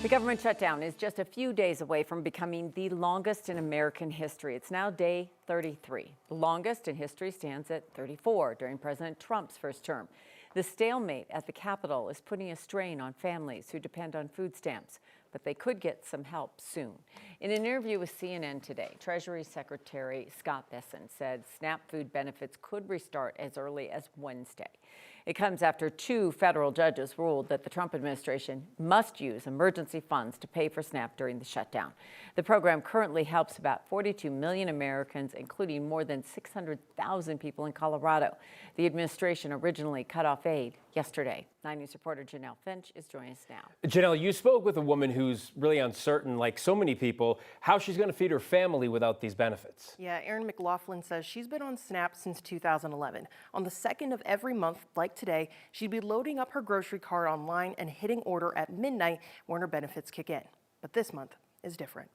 The government shutdown is just a few days away from becoming the longest in American history. It's now day 33. The longest in history stands at 34 during President Trump's first term. The stalemate at the Capitol is putting a strain on families who depend on food stamps, but they could get some help soon. In an interview with CNN today, Treasury Secretary Scott Bessent said SNAP food benefits could restart as early as Wednesday. It comes after two federal judges ruled that the Trump administration must use emergency funds to pay for SNAP during the shutdown. The program currently helps about 42 million Americans, including more than 600,000 people in Colorado. The administration originally cut off aid yesterday. 9 News reporter Janelle Finch is joining us now. Janelle, you spoke with a woman who's really uncertain, like so many people, how she's going to feed her family without these benefits. Yeah, Erin McLaughlin says she's been on SNAP since 2011. On the second of every month, like today, she'd be loading up her grocery cart online and hitting order at midnight when her benefits kick in. But this month is different.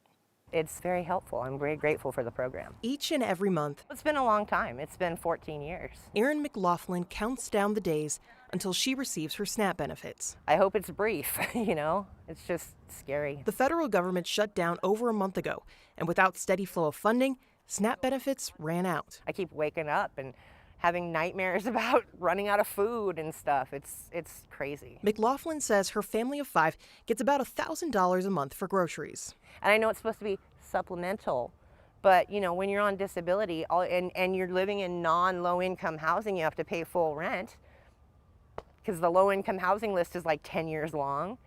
It's very helpful. I'm very grateful for the program. Each and every month, It's been a long time. It's been 14 years. Erin McLaughlin counts down the days until she receives her SNAP benefits. I hope it's brief, It's just scary. The federal government shut down over a month ago, and without steady flow of funding, SNAP benefits ran out. I keep waking up and having nightmares about running out of food and stuff. It's crazy. McLaughlin says her family of 5 gets about $1,000 a month for groceries. And I know it's supposed to be supplemental, but when you're on disability and you're living in non-low-income housing, you have to pay full rent because the low-income housing list is like 10 years long.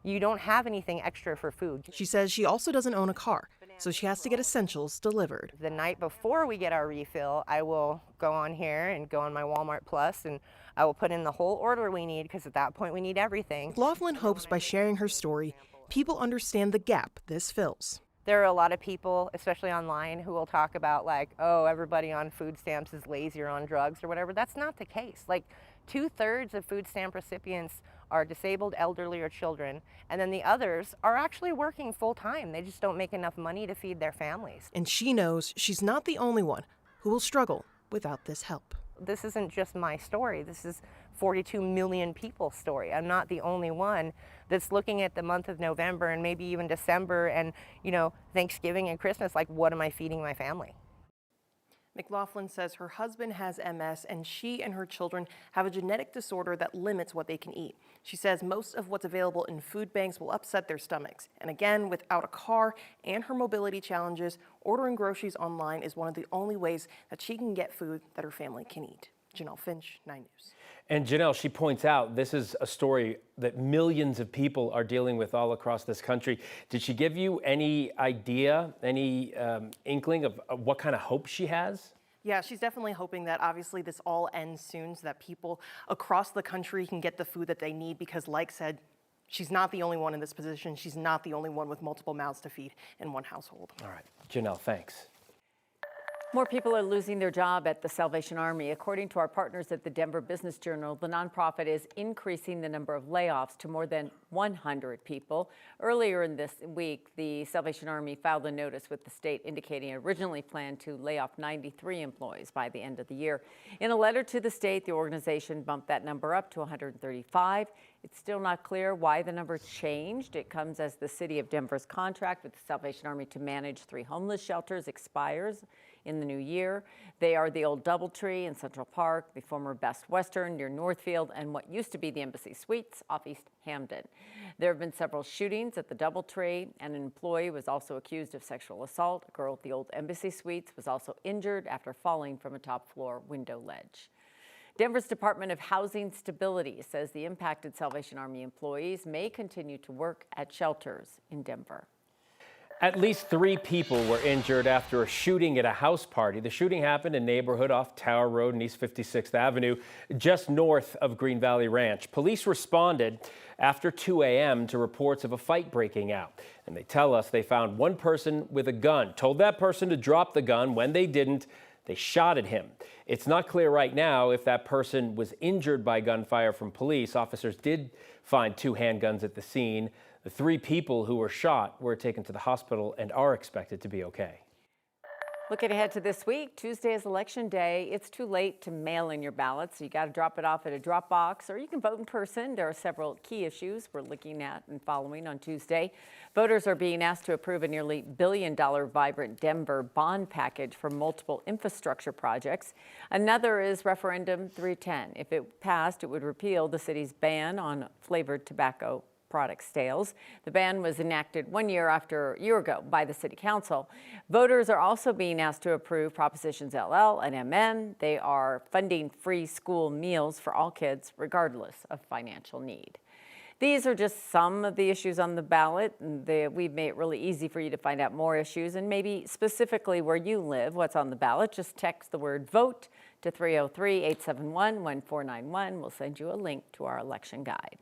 You don't have anything extra for food. She says she also doesn't own a car, so she has to get essentials delivered. The night before we get our refill, I will go on here and go on my Walmart Plus, and I will put in the whole order we need because at that point we need everything. McLaughlin hopes by sharing her story, people understand the gap this fills. There are a lot of people, especially online, who will talk about like, oh, everybody on food stamps is lazy or on drugs or whatever. That's not the case. Like 2/3 of food stamp recipients are disabled, elderly, or children, and then the others are actually working full time. They just don't make enough money to feed their families. And she knows she's not the only one who will struggle without this help. This isn't just my story. This is 42 million people's story. I'm not the only one that's looking at the month of November and maybe even December and, Thanksgiving and Christmas, like, what am I feeding my family? McLaughlin says her husband has MS and she and her children have a genetic disorder that limits what they can eat. She says most of what's available in food banks will upset their stomachs. And again, without a car and her mobility challenges, ordering groceries online is one of the only ways that she can get food that her family can eat. Janelle Finch, 9 News. And Janelle, she points out this is a story that millions of people are dealing with all across this country. Did she give you any idea, any inkling of what kind of hope she has? Yeah, she's definitely hoping that obviously this all ends soon so that people across the country can get the food that they need because, like said, she's not the only one in this position. She's not the only one with multiple mouths to feed in one household. All right, Janelle, thanks. More people are losing their job at the Salvation Army. According to our partners at the Denver Business Journal, the nonprofit is increasing the number of layoffs to more than 100 people. Earlier in this week, the Salvation Army filed a notice with the state indicating it originally planned to lay off 93 employees by the end of the year. In a letter to the state, the organization bumped that number up to 135. It's still not clear why the number changed. It comes as the city of Denver's contract with the Salvation Army to manage 3 homeless shelters expires in the new year. They are the old Doubletree in Central Park, the former Best Western near Northfield, and what used to be the Embassy Suites off East Hamden. There have been several shootings at the Doubletree, and an employee was also accused of sexual assault. A girl at the old Embassy Suites was also injured after falling from a top floor window ledge. Denver's Department of Housing Stability says the impacted Salvation Army employees may continue to work at shelters in Denver. At least 3 people were injured after a shooting at a house party. The shooting happened in a neighborhood off Tower Road and East 56th Avenue, just north of Green Valley Ranch. Police responded after 2 a.m. to reports of a fight breaking out. And they tell us they found one person with a gun, told that person to drop the gun. When they didn't, they shot at him. It's not clear right now if that person was injured by gunfire from police. Officers did find 2 handguns at the scene. The 3 people who were shot were taken to the hospital and are expected to be okay. Looking ahead to this week, Tuesday is Election Day. It's too late to mail in your ballots, so you got to drop it off at a drop box, or you can vote in person. There are several key issues we're looking at and following on Tuesday. Voters are being asked to approve a nearly $1 billion Vibrant Denver bond package for multiple infrastructure projects. Another is Referendum 310. If it passed, it would repeal the city's ban on flavored tobacco product sales. The ban was enacted 1 year ago by the City Council. Voters are also being asked to approve Propositions LL and MN. They are funding free school meals for all kids, regardless of financial need. These are just some of the issues on the ballot. We've made it really easy for you to find out more issues and maybe specifically where you live, what's on the ballot. Just text the word VOTE to 303-871-1491. We'll send you a link to our election guide.